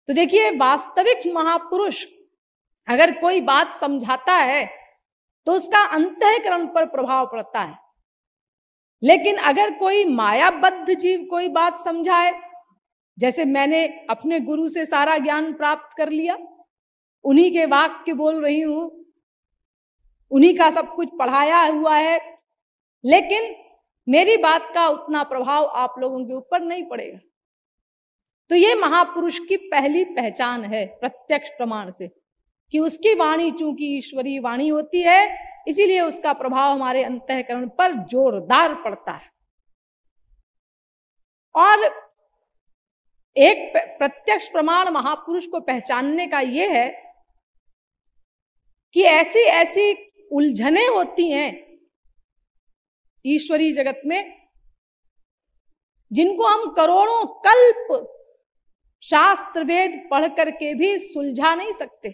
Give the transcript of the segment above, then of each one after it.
तो देखिए, वास्तविक महापुरुष अगर कोई बात समझाता है तो उसका अंतःकरण पर प्रभाव पड़ता है। लेकिन अगर कोई मायाबद्ध जीव कोई बात समझाए, जैसे मैंने अपने गुरु से सारा ज्ञान प्राप्त कर लिया, उन्हीं के वाक्य बोल रही हूं, उन्हीं का सब कुछ पढ़ाया हुआ है, लेकिन मेरी बात का उतना प्रभाव आप लोगों के ऊपर नहीं पड़ेगा, तो ये महापुरुष की पहली पहचान है प्रत्यक्ष प्रमाण से, कि उसकी वाणी चूंकि ईश्वरीय वाणी होती है, इसीलिए उसका प्रभाव हमारे अंतःकरण पर जोरदार पड़ता है। और एक प्रत्यक्ष प्रमाण महापुरुष को पहचानने का यह है कि ऐसी ऐसी उलझने होती हैं ईश्वरीय जगत में, जिनको हम करोड़ों कल्प शास्त्र वेद पढ़ करके भी सुलझा नहीं सकते।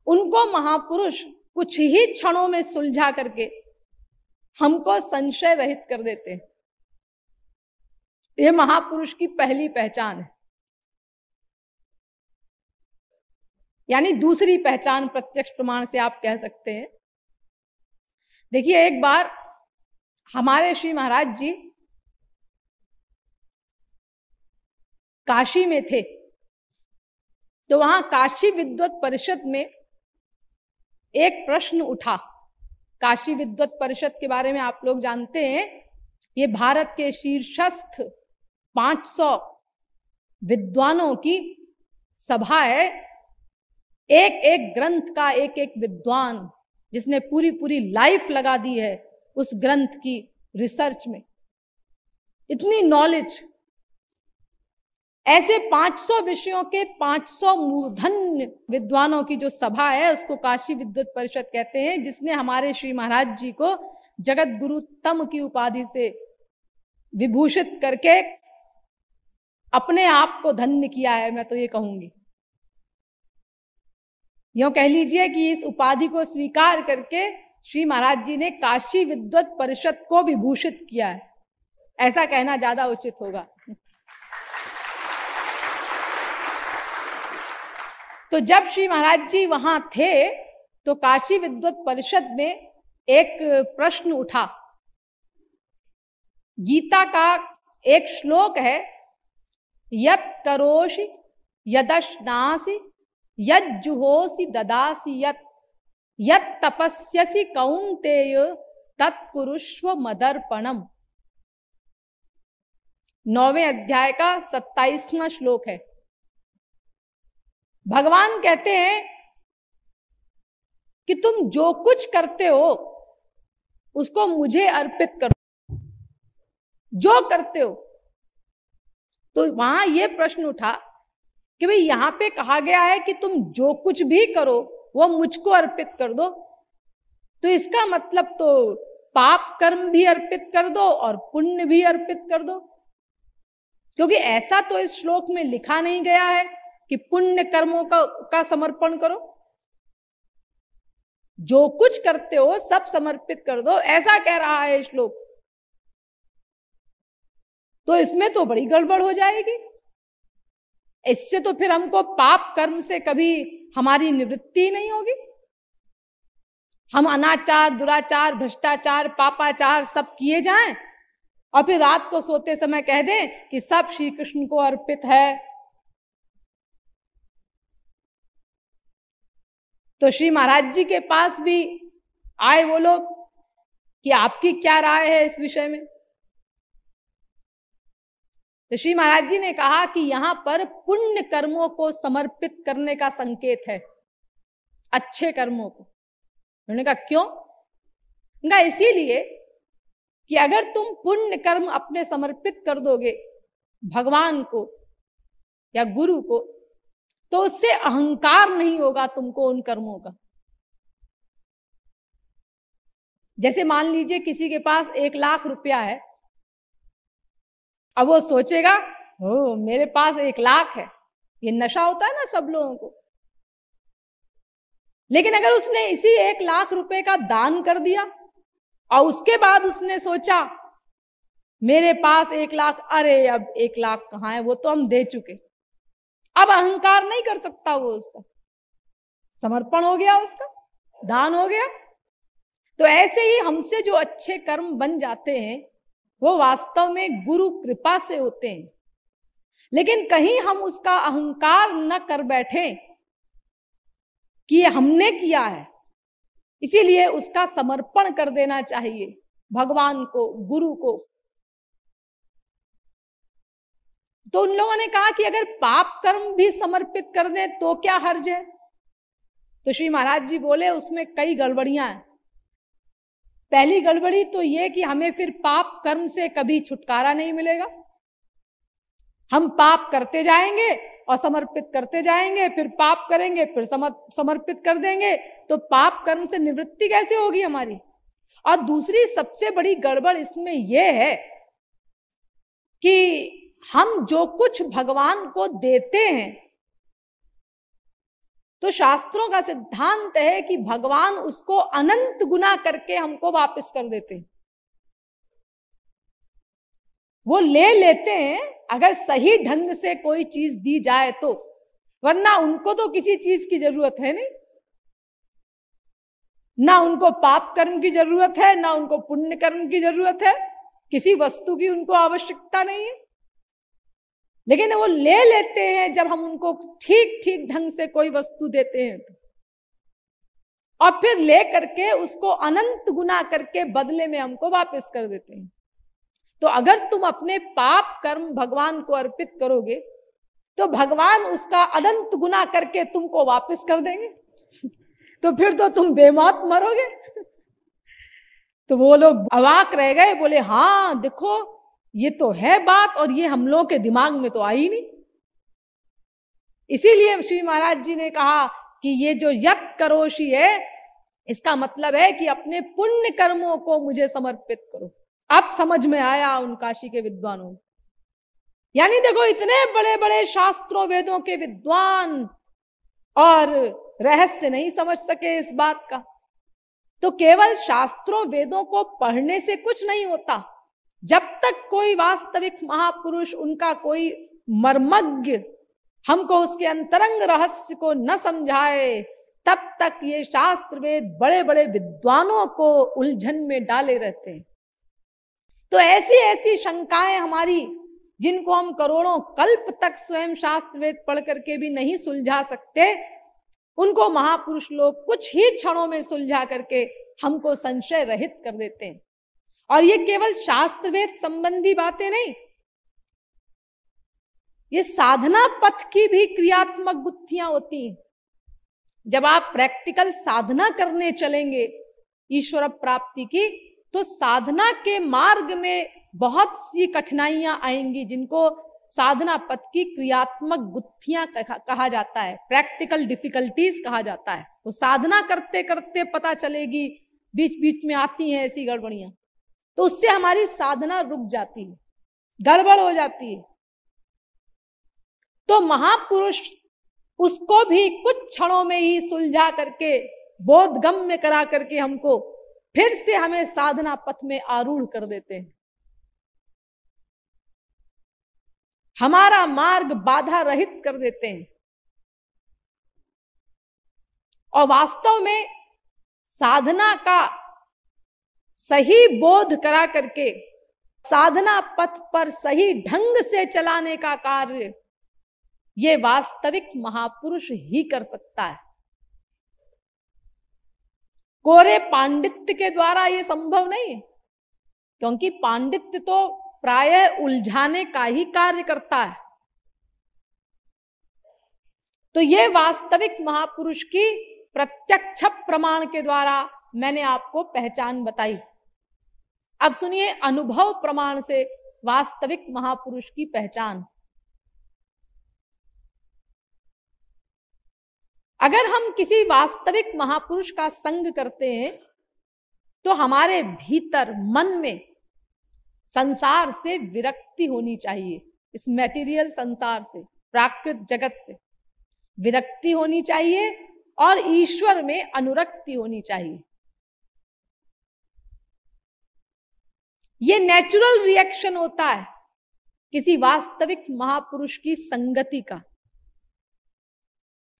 उनको महापुरुष कुछ ही क्षणों में सुलझा करके हमको संशय रहित कर देते हैं। यह महापुरुष की पहली पहचान है। यानी दूसरी पहचान प्रत्यक्ष प्रमाण से आप कह सकते हैं। देखिए, एक बार हमारे श्री महाराज जी काशी में थे, तो वहां काशी विद्वत परिषद में एक प्रश्न उठा। काशी विद्वत परिषद के बारे में आप लोग जानते हैं, ये भारत के शीर्षस्थ 500 विद्वानों की सभा है। एक एक ग्रंथ का एक एक विद्वान, जिसने पूरी पूरी लाइफ लगा दी है उस ग्रंथ की रिसर्च में, इतनी नॉलेज। ऐसे 500 विषयों के 500 मूर्धन्य विद्वानों की जो सभा है, उसको काशी विद्वत परिषद कहते हैं, जिसने हमारे श्री महाराज जी को जगत गुरु तम की उपाधि से विभूषित करके अपने आप को धन्य किया है। मैं तो ये कहूंगी, यूं कह लीजिए कि इस उपाधि को स्वीकार करके श्री महाराज जी ने काशी विद्वत परिषद को विभूषित किया है, ऐसा कहना ज्यादा उचित होगा। तो जब श्री महाराज जी वहां थे, तो काशी विद्वत परिषद में एक प्रश्न उठा। गीता का एक श्लोक है, यत् करोषि यदश्नासि यज्जुहोसि ददासि यत् तपस्यसि कौन्तेय तत्कुरुष्व मदर्पणम। 9वें अध्याय का 27वां श्लोक है। भगवान कहते हैं कि तुम जो कुछ करते हो उसको मुझे अर्पित करो, जो करते हो। तो वहां यह प्रश्न उठा कि भाई यहां पे कहा गया है कि तुम जो कुछ भी करो वो मुझको अर्पित कर दो, तो इसका मतलब तो पाप कर्म भी अर्पित कर दो और पुण्य भी अर्पित कर दो, क्योंकि ऐसा तो इस श्लोक में लिखा नहीं गया है कि पुण्य कर्मों का समर्पण करो। जो कुछ करते हो सब समर्पित कर दो, ऐसा कह रहा है श्लोक। तो इसमें तो बड़ी गड़बड़ हो जाएगी। इससे तो फिर हमको पाप कर्म से कभी हमारी निवृत्ति नहीं होगी। हम अनाचार, दुराचार, भ्रष्टाचार, पापाचार सब किए जाएं और फिर रात को सोते समय कह दें कि सब श्री कृष्ण को अर्पित है। तो श्री महाराज जी के पास भी आए वो लोग कि आपकी क्या राय है इस विषय में। तो श्री महाराज जी ने कहा कि यहां पर पुण्य कर्मों को समर्पित करने का संकेत है, अच्छे कर्मों को। उन्होंने कहा क्यों? उनका इसीलिए कि अगर तुम पुण्य कर्म अपने समर्पित कर दोगे भगवान को या गुरु को, तो उससे अहंकार नहीं होगा तुमको उन कर्मों का। जैसे मान लीजिए किसी के पास 1 लाख रुपया है, अब वो सोचेगा ओ मेरे पास 1 लाख है, ये नशा होता है ना सब लोगों को। लेकिन अगर उसने इसी 1 लाख रुपए का दान कर दिया और उसके बाद उसने सोचा मेरे पास 1 लाख, अरे अब 1 लाख कहाँ है, वो तो हम दे चुके, अब अहंकार नहीं कर सकता, वो उसका समर्पण हो गया, उसका दान हो गया। तो ऐसे ही हमसे जो अच्छे कर्म बन जाते हैं वो वास्तव में गुरु कृपा से होते हैं, लेकिन कहीं हम उसका अहंकार न कर बैठे कि ये हमने किया है, इसीलिए उसका समर्पण कर देना चाहिए भगवान को, गुरु को। तो उन लोगों ने कहा कि अगर पाप कर्म भी समर्पित कर दें तो क्या हर्ज है? तो श्री महाराज जी बोले उसमें कई गड़बड़ियां हैं। पहली गड़बड़ी तो ये कि हमें फिर पाप कर्म से कभी छुटकारा नहीं मिलेगा। हम पाप करते जाएंगे और समर्पित करते जाएंगे, फिर पाप करेंगे, फिर समर्पित कर देंगे, तो पाप कर्म से निवृत्ति कैसे होगी हमारी? और दूसरी सबसे बड़ी गड़बड़ इसमें यह है कि हम जो कुछ भगवान को देते हैं, तो शास्त्रों का सिद्धांत है कि भगवान उसको अनंत गुना करके हमको वापस कर देते हैं। वो ले लेते हैं अगर सही ढंग से कोई चीज दी जाए तो, वरना उनको तो किसी चीज की जरूरत है नहीं, ना उनको पाप कर्म की जरूरत है, ना उनको पुण्य कर्म की जरूरत है, किसी वस्तु की उनको आवश्यकता नहीं है। लेकिन वो ले लेते हैं जब हम उनको ठीक ठीक ढंग से कोई वस्तु देते हैं तो, और फिर ले करके उसको अनंत गुना करके बदले में हमको वापस कर देते हैं। तो अगर तुम अपने पाप कर्म भगवान को अर्पित करोगे तो भगवान उसका अनंत गुना करके तुमको वापस कर देंगे, तो फिर तो तुम बेमौत मरोगे। तो वो लोग अवाक रह गए, बोले हाँ देखो ये तो है बात, और ये हम लोगों के दिमाग में तो आई नहीं। इसीलिए श्री महाराज जी ने कहा कि ये जो यत् करोषि है, इसका मतलब है कि अपने पुण्य कर्मों को मुझे समर्पित करो। अब समझ में आया उन काशी के विद्वानों को। यानी देखो इतने बड़े बड़े शास्त्रों वेदों के विद्वान और रहस्य नहीं समझ सके इस बात का। तो केवल शास्त्रों वेदों को पढ़ने से कुछ नहीं होता। जब तक कोई वास्तविक महापुरुष, उनका कोई मर्मज्ञ हमको उसके अंतरंग रहस्य को न समझाए, तब तक ये शास्त्र वेद बड़े बड़े विद्वानों को उलझन में डाले रहते हैं। तो ऐसी ऐसी शंकाएं हमारी, जिनको हम करोड़ों कल्प तक स्वयं शास्त्र वेद पढ़ करके भी नहीं सुलझा सकते, उनको महापुरुष लोग कुछ ही क्षणों में सुलझा करके हमको संशय रहित कर देते हैं। और ये केवल शास्त्र वेद संबंधी बातें नहीं, ये साधना पथ की भी क्रियात्मक बुद्धियां होती हैं। जब आप प्रैक्टिकल साधना करने चलेंगे ईश्वर प्राप्ति की, तो साधना के मार्ग में बहुत सी कठिनाइयां आएंगी, जिनको साधना पथ की क्रियात्मक बुद्धियां कहा जाता है, प्रैक्टिकल डिफिकल्टीज कहा जाता है। तो साधना करते करते पता चलेगी, बीच बीच में आती हैं ऐसी गड़बड़ियां, तो उससे हमारी साधना रुक जाती है, गड़बड़ हो जाती है। तो महापुरुष उसको भी कुछ क्षणों में ही सुलझा करके, बोधगम्य करा करके हमको फिर से हमें साधना पथ में आरूढ़ कर देते हैं। हमारा मार्ग बाधा रहित कर देते हैं। और वास्तव में साधना का सही बोध करा करके साधना पथ पर सही ढंग से चलाने का कार्य ये वास्तविक महापुरुष ही कर सकता है। कोरे पांडित्य के द्वारा ये संभव नहीं, क्योंकि पांडित्य तो प्रायः उलझाने का ही कार्य करता है। तो ये वास्तविक महापुरुष की प्रत्यक्ष प्रमाण के द्वारा मैंने आपको पहचान बताई। अब सुनिए अनुभव प्रमाण से वास्तविक महापुरुष की पहचान। अगर हम किसी वास्तविक महापुरुष का संग करते हैं तो हमारे भीतर मन में संसार से विरक्ति होनी चाहिए। इस मैटेरियल संसार से, प्राकृत जगत से विरक्ति होनी चाहिए और ईश्वर में अनुरक्ति होनी चाहिए। ये नेचुरल रिएक्शन होता है किसी वास्तविक महापुरुष की संगति का।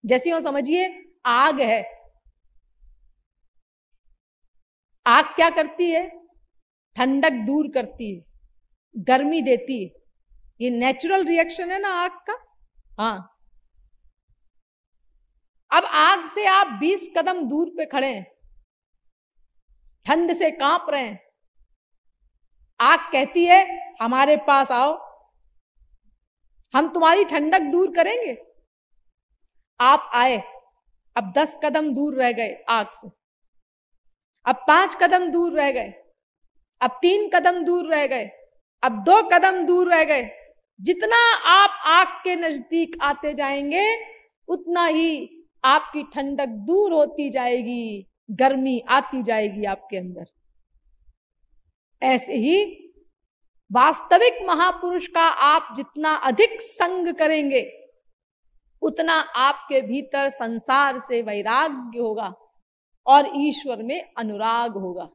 जैसे हो समझिए आग है, आग क्या करती है? ठंडक दूर करती है, गर्मी देती है। ये नेचुरल रिएक्शन है ना आग का। हाँ, अब आग से आप 20 कदम दूर पे खड़े हैं, ठंड से कांप रहे हैं, आग कहती है हमारे पास आओ, हम तुम्हारी ठंडक दूर करेंगे। आप आए, अब 10 कदम दूर रह गए आग से, अब 5 कदम दूर रह गए, अब 3 कदम दूर रह गए, अब 2 कदम दूर रह गए। जितना आप आग के नजदीक आते जाएंगे उतना ही आपकी ठंडक दूर होती जाएगी, गर्मी आती जाएगी आपके अंदर। ऐसे ही वास्तविक महापुरुष का आप जितना अधिक संग करेंगे उतना आपके भीतर संसार से वैराग्य होगा और ईश्वर में अनुराग होगा।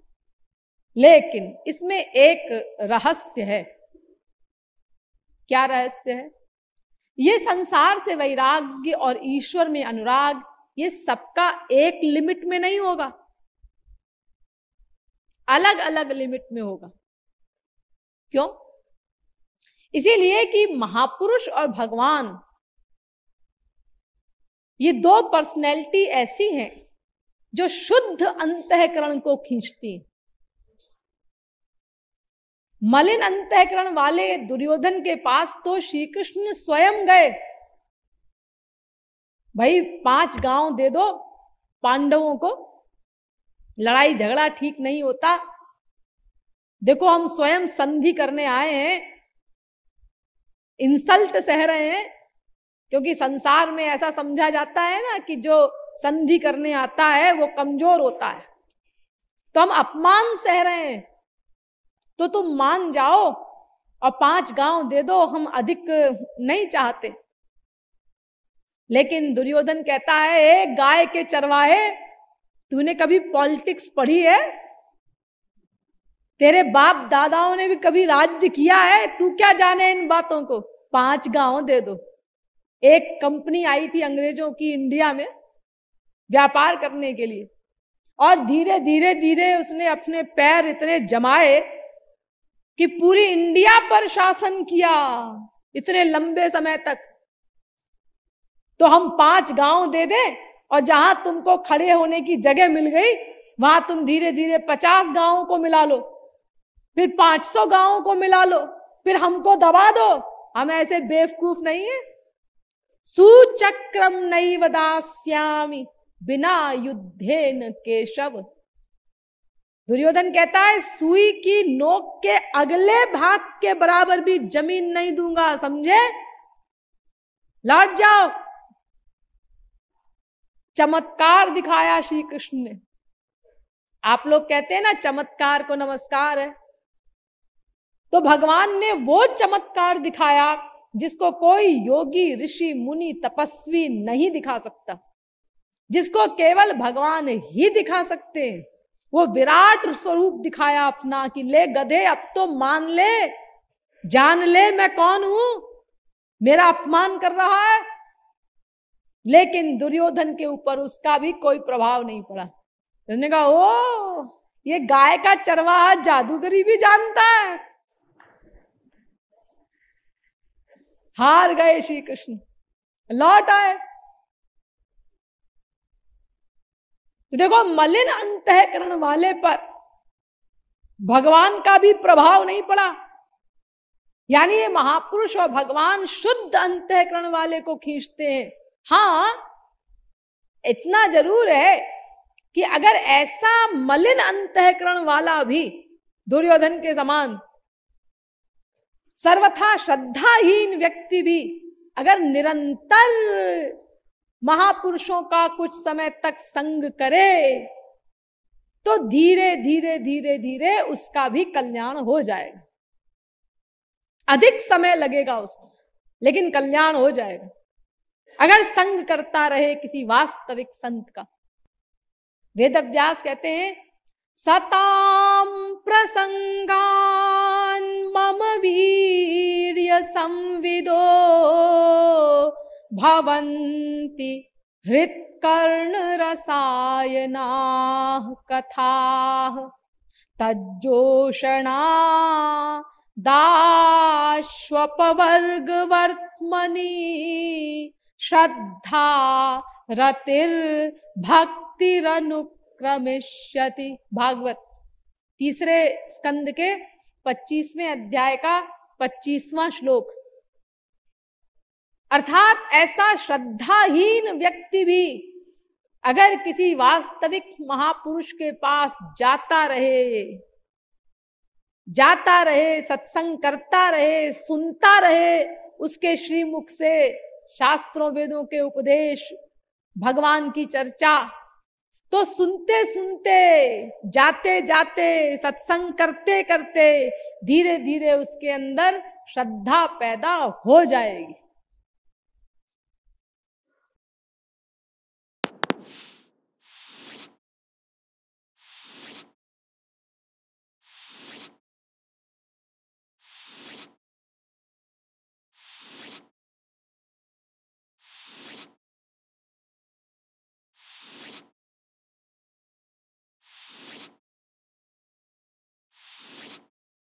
लेकिन इसमें एक रहस्य है। क्या रहस्य है? ये संसार से वैराग्य और ईश्वर में अनुराग, ये सबका एक लिमिट में नहीं होगा, अलग अलग लिमिट में होगा। क्यों? इसीलिए कि महापुरुष और भगवान ये दो पर्सनैलिटी ऐसी हैं जो शुद्ध अंतःकरण को खींचती हैं। मलिन अंतःकरण वाले दुर्योधन के पास तो श्री कृष्ण स्वयं गए, भाई 5 गांव दे दो पांडवों को, लड़ाई झगड़ा ठीक नहीं होता, देखो हम स्वयं संधि करने आए हैं, इंसल्ट सह रहे हैं, क्योंकि संसार में ऐसा समझा जाता है ना कि जो संधि करने आता है वो कमजोर होता है, तो हम अपमान सह रहे हैं, तो तुम मान जाओ और 5 गांव दे दो, हम अधिक नहीं चाहते। लेकिन दुर्योधन कहता है, ए गाय के चरवाहे, तूने कभी पॉलिटिक्स पढ़ी है? तेरे बाप दादाओं ने भी कभी राज्य किया है? तू क्या जाने इन बातों को? 5 गांव दे दो। एक कंपनी आई थी अंग्रेजों की इंडिया में व्यापार करने के लिए, और धीरे धीरे धीरे उसने अपने पैर इतने जमाए कि पूरी इंडिया पर शासन किया इतने लंबे समय तक। तो हम 5 गांव दे दें और जहां तुमको खड़े होने की जगह मिल गई वहां तुम धीरे धीरे 50 गांवों को मिला लो, फिर 500 गांवों को मिला लो, फिर हमको दबा दो। हम ऐसे बेवकूफ नहीं है। सुचक्रम नैव दास्यामि बिना युद्धेन केशव। दुर्योधन कहता है सुई की नोक के अगले भाग के बराबर भी जमीन नहीं दूंगा, समझे? लौट जाओ। चमत्कार दिखाया श्री कृष्ण ने। आप लोग कहते हैं ना चमत्कार को नमस्कार है, तो भगवान ने वो चमत्कार दिखाया जिसको कोई योगी ऋषि मुनि तपस्वी नहीं दिखा सकता, जिसको केवल भगवान ही दिखा सकते हैं। वो विराट स्वरूप दिखाया अपना कि ले गधे, अब तो मान ले, जान ले मैं कौन हूं, मेरा अपमान कर रहा है। लेकिन दुर्योधन के ऊपर उसका भी कोई प्रभाव नहीं पड़ा। उसने कहा, ओ ये गाय का चरवाहा जादूगरी भी जानता है। हार गए श्री कृष्ण, लौट आए। तो देखो, मलिन अंतःकरण वाले पर भगवान का भी प्रभाव नहीं पड़ा। यानी ये महापुरुष और भगवान शुद्ध अंतःकरण वाले को खींचते हैं। हाँ, इतना जरूर है कि अगर ऐसा मलिन अंतःकरण वाला भी दुर्योधन के समान सर्वथा श्रद्धाहीन व्यक्ति भी अगर निरंतर महापुरुषों का कुछ समय तक संग करे तो धीरे धीरे धीरे धीरे उसका भी कल्याण हो जाएगा। अधिक समय लगेगा उसको, लेकिन कल्याण हो जाएगा अगर संग करता रहे किसी वास्तविक संत का। वेदव्यास कहते हैं, सताम प्रसंगान मम वीर्य संविदो भवन्ति हृत्कर्ण रसायना कथा तज्जोषणा दाश्वपवर्गवर्त्मनि श्रद्धा रतिर्भक्तिरनुक्रमिष्यति। भागवत तीसरे स्कंद के 25वें अध्याय का 25वां श्लोक। अर्थात ऐसा श्रद्धाहीन व्यक्ति भी अगर किसी वास्तविक महापुरुष के पास जाता रहे, सत्संग करता रहे, सुनता रहे उसके श्रीमुख से शास्त्रों वेदों के उपदेश, भगवान की चर्चा, तो सुनते सुनते, जाते जाते, सत्संग करते करते धीरे धीरे उसके अंदर श्रद्धा पैदा हो जाएगी।